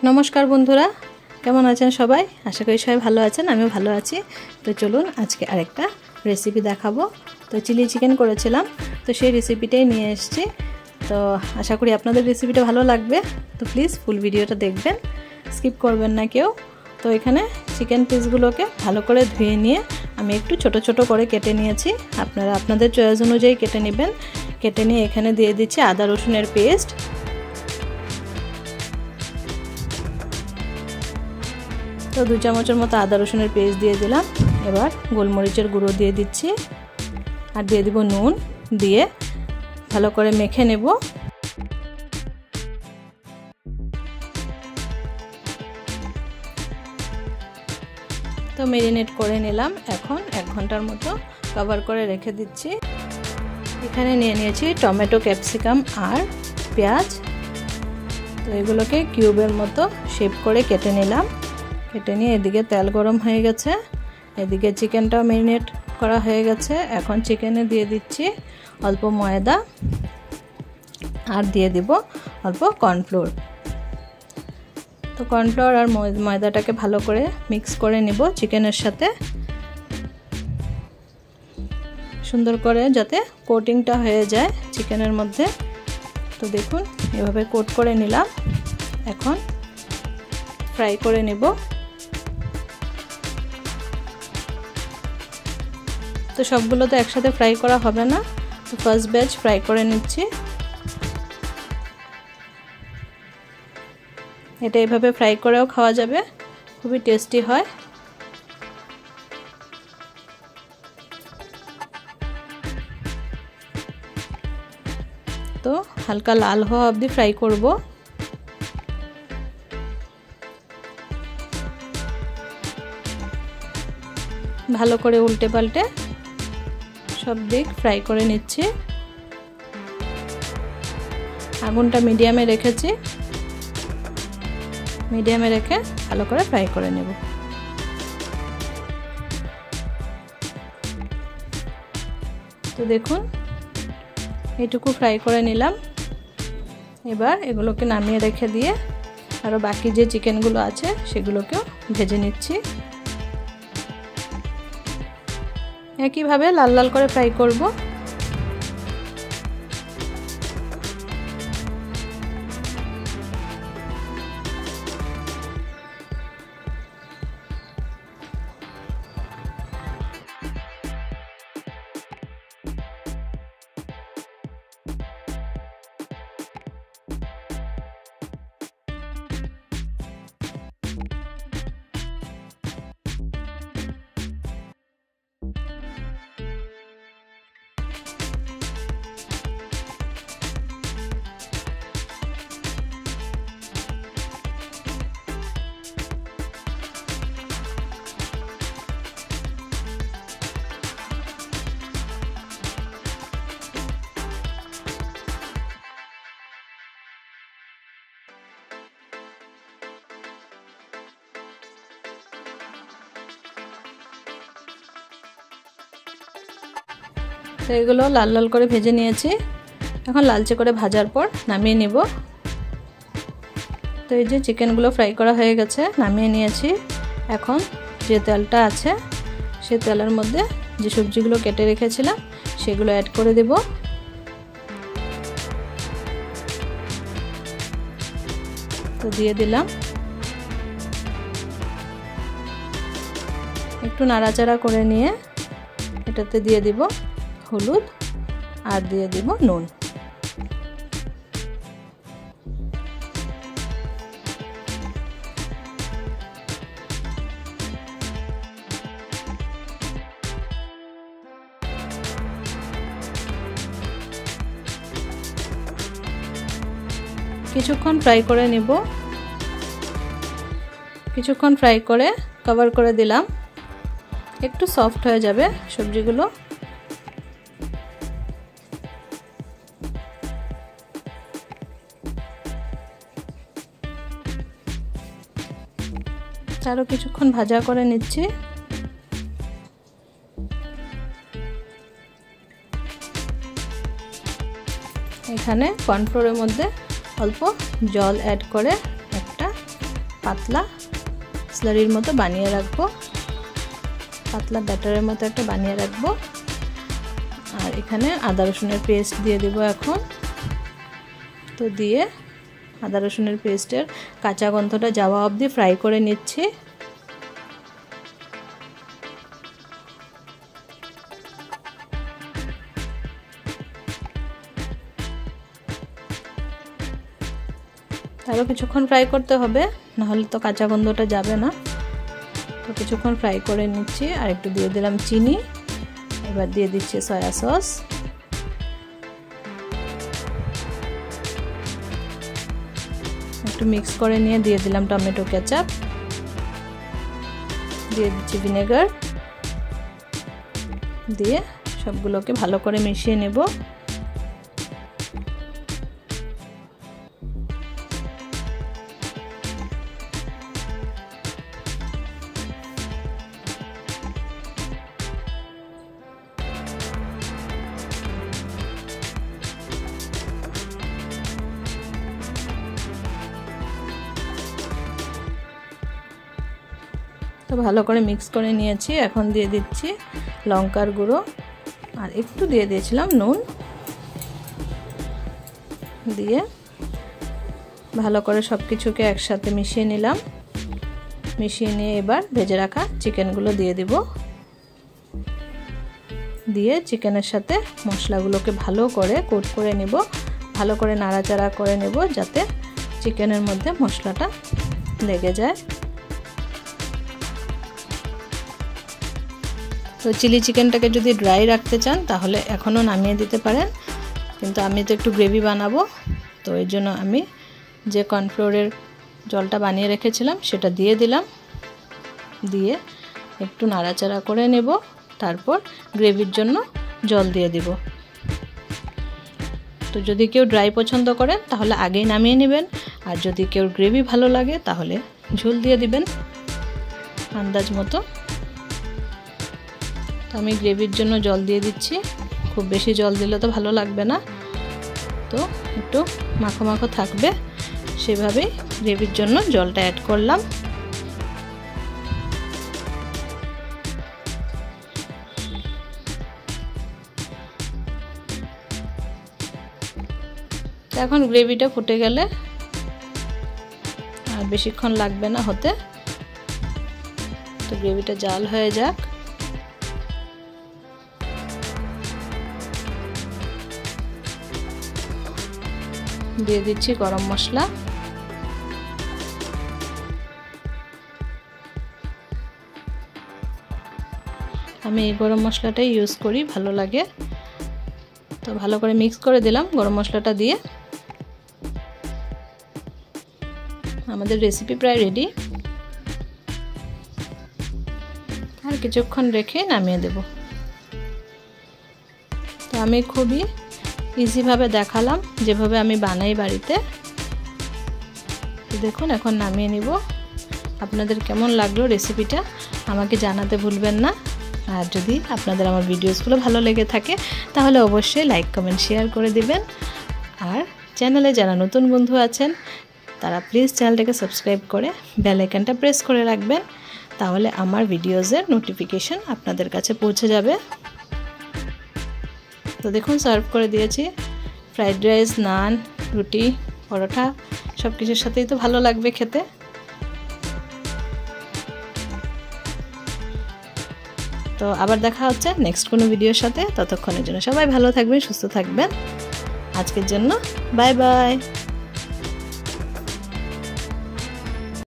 নমস্কার বন্ধুরা, কেমন আছেন সবাই? আশা করি সবাই ভালো আছেন, আমিও ভালো আছি। তো চলুন আজকে আরেকটা রেসিপি দেখাবো। তো চিলি চিকেন করেছিলাম, তো সেই রেসিপিটাই নিয়ে এসেছি। তো আশা করি আপনাদের রেসিপিটা ভালো লাগবে। তো প্লিজ ফুল ভিডিওটা দেখবেন, স্কিপ করবেন না কেউ। তো এখানে চিকেন পিসগুলোকে ভালো করে ধুয়ে নিয়ে আমি একটু ছোট ছোট করে কেটে নিয়েছি। আপনারা আপনাদের চয়েস অনুযায়ী কেটে নেবেন। কেটে নিয়ে এখানে দিয়ে দিচ্ছি আদা রসুনের পেস্ট, তো 2 চামচের মতো আদা রসুনের পেস্ট দিয়ে দিলাম। এবার গোলমরিচের গুঁড়ো দিয়ে দিচ্ছি আর দিয়ে দিব নুন, দিয়ে ভালো করে মেখে নেব। তো ম্যারিনেট করে নিলাম। এখন 1 ঘন্টার মতো কভার করে রেখে দিচ্ছি। এখানে নিয়ে নিয়েছি টমেটো, ক্যাপসিকাম আর পেঁয়াজ। তো এগুলোকে কিউবের মতো শেপ করে কেটে নিলাম। কেটে নিয়ে এদিকে তেল গরম হয়ে গেছে, এদিকে চিকেনটাও ম্যারিনেট করা হয়ে গেছে। এখন চিকেনে দিয়ে দিচ্ছি অল্প ময়দা আর দিয়ে দিব অল্প কর্নফ্লোর। তো কর্নফ্লোর আর ময়দাটাকে ভালো করে মিক্স করে নিব চিকেনের সাথে, সুন্দর করে যাতে কোটিংটা হয়ে যায় চিকেনের মধ্যে। তো দেখুন এভাবে কোট করে নিলাম। এখন ফ্রাই করে নেব। তো সবগুলো তো একসাথে ফ্রাই করা হবে না, তো ফার্স্ট ব্যাচ ফ্রাই করে নিচ্ছি। এটা এভাবে ফ্রাই করেও খাওয়া যাবে, খুবই টেস্টি হয়। তো হালকা লাল হওয়া অবধি ফ্রাই করব। ভালো করে উল্টে পাল্টে সব দিক ফ্রাই করে নিচ্ছি। আগুনটা মিডিয়ামে রেখেছি, মিডিয়ামে রেখে ভালো করে ফ্রাই করে নেব। তো দেখুন এইটুকু ফ্রাই করে নিলাম। এবার এগুলোকে নামিয়ে রেখে দিয়ে আরও বাকি যে চিকেনগুলো আছে সেগুলোকেও ভেজে নিচ্ছি। একইভাবে লাল লাল করে ফ্রাই করব। তো এগুলো লাল লাল করে ভেজে নিয়েছি। এখন লালচে করে ভাজার পর নামিয়ে নিব। তো এই যে চিকেনগুলো ফ্রাই করা হয়ে গেছে, নামিয়ে নিয়েছি। এখন যে তেলটা আছে সে তেলের মধ্যে যে সবজিগুলো কেটে রেখেছিলাম সেগুলো অ্যাড করে দেব। তো দিয়ে দিলাম, একটু নাড়াচাড়া করে নিয়ে এটাতে দিয়ে দিব হলুদ আর দিয়ে দিব নুন। কিছুক্ষণ ফ্রাই করে নেব। কিছুক্ষণ ফ্রাই করে কভার করে দিলাম, একটু সফট হয়ে যাবে সবজিগুলো। আরও কিছুক্ষণ ভাজা করে নিচ্ছি। এখানে কর্নফ্লোরের মধ্যে অল্প জল অ্যাড করে একটা পাতলা স্লারির মতো বানিয়ে রাখবো, পাতলা ব্যাটারের মতো একটা বানিয়ে রাখবো। আর এখানে আদা রসুনের পেস্ট দিয়ে দেব এখন। তো দিয়ে আদা রসুনের পেস্টের কাঁচা গন্ধটা যাওয়া অবধি ফ্রাই করে নিচ্ছি। আরও কিছুক্ষণ ফ্রাই করতে হবে, নাহলে তো কাঁচা গন্ধটা যাবে না। তো কিছুক্ষণ ফ্রাই করে নিচ্ছি। আর একটু দিয়ে দিলাম চিনি। এবার দিয়ে দিচ্ছি সয়া সস। একটু মিক্স করে নিয়ে দিয়ে দিলাম টমেটো কেচাপ, দিয়ে দিচ্ছি ভিনেগার, দিয়ে সবগুলোকে ভালো করে মিশিয়ে নেব। তো ভালো করে মিক্স করে নিয়েছি। এখন দিয়ে দিচ্ছি লঙ্কার গুঁড়ো, আর একটু দিয়ে দিয়েছিলাম নুন, দিয়ে ভালো করে সব কিছুকে একসাথে মিশিয়ে নিলাম। মিশিয়ে নিয়ে এবার ভেজে রাখা চিকেনগুলো দিয়ে দিব। দিয়ে চিকেনের সাথে মশলাগুলোকে ভালো করে কোট করে নেব, ভালো করে নাড়াচাড়া করে নেব যাতে চিকেনের মধ্যে মশলাটা লেগে যায়। তো চিলি চিকেনটাকে যদি ড্রাই রাখতে চান তাহলে এখনও নামিয়ে দিতে পারেন, কিন্তু আমি তো একটু গ্রেভি বানাবো, তো এর জন্য আমি যে কর্নফ্লোরের জলটা বানিয়ে রেখেছিলাম সেটা দিয়ে দিলাম। দিয়ে একটু নাড়াচাড়া করে নেব, তারপর গ্রেভির জন্য জল দিয়ে দিব। তো যদি কেউ ড্রাই পছন্দ করেন তাহলে আগেই নামিয়ে নেবেন, আর যদি কেউ গ্রেভি ভালো লাগে তাহলে ঝোল দিয়ে দিবেন আন্দাজ মতো। তো আমি গ্রেভির জন্য জল দিয়ে দিচ্ছি, খুব বেশি জল দিলে তো ভালো লাগবে না, তো একটু মাখো মাখো থাকবে, সেভাবেই গ্রেভির জন্য জলটা অ্যাড করলাম। এখন গ্রেভিটা ফুটে গেলে আর বেশিক্ষণ লাগবে না হতে, তো গ্রেভিটা জাল হয়ে যাক। দিয়ে দিচ্ছি গরম মশলা, আমি এই গরম মশলাটাই ইউজ করি, ভালো লাগে। তো ভালো করে মিক্স করে দিলাম গরম মশলাটা দিয়ে। আমাদের রেসিপি প্রায় রেডি, আর কিছুক্ষণ রেখে নামিয়ে দেব। তো আমি খুবই ইজিভাবে দেখালাম যেভাবে আমি বানাই বাড়িতে। দেখুন এখন নামিয়ে নিব। আপনাদের কেমন লাগলো রেসিপিটা আমাকে জানাতে ভুলবেন না। আর যদি আপনাদের আমার ভিডিওসগুলো ভালো লেগে থাকে তাহলে অবশ্যই লাইক কমেন্ট শেয়ার করে দিবেন। আর চ্যানেলে যারা নতুন বন্ধু আছেন তারা প্লিজ চ্যানেলটাকে সাবস্ক্রাইব করে বেল আইকনটা প্রেস করে রাখবেন, তাহলে আমার ভিডিওসের নোটিফিকেশন আপনাদের কাছে পৌঁছে যাবে। তো দেখুন সার্ভ করে দিয়েছি। ফ্রাইড রাইস, নান, রুটি, পরোটা সব কিছুর সাথেই তো ভালো লাগবে খেতে। তো আবার দেখা হচ্ছে নেক্সট কোনো ভিডিওর সাথে। ততক্ষণের জন্য সবাই ভালো থাকবেন, সুস্থ থাকবেন। আজকের জন্য বাই বাই।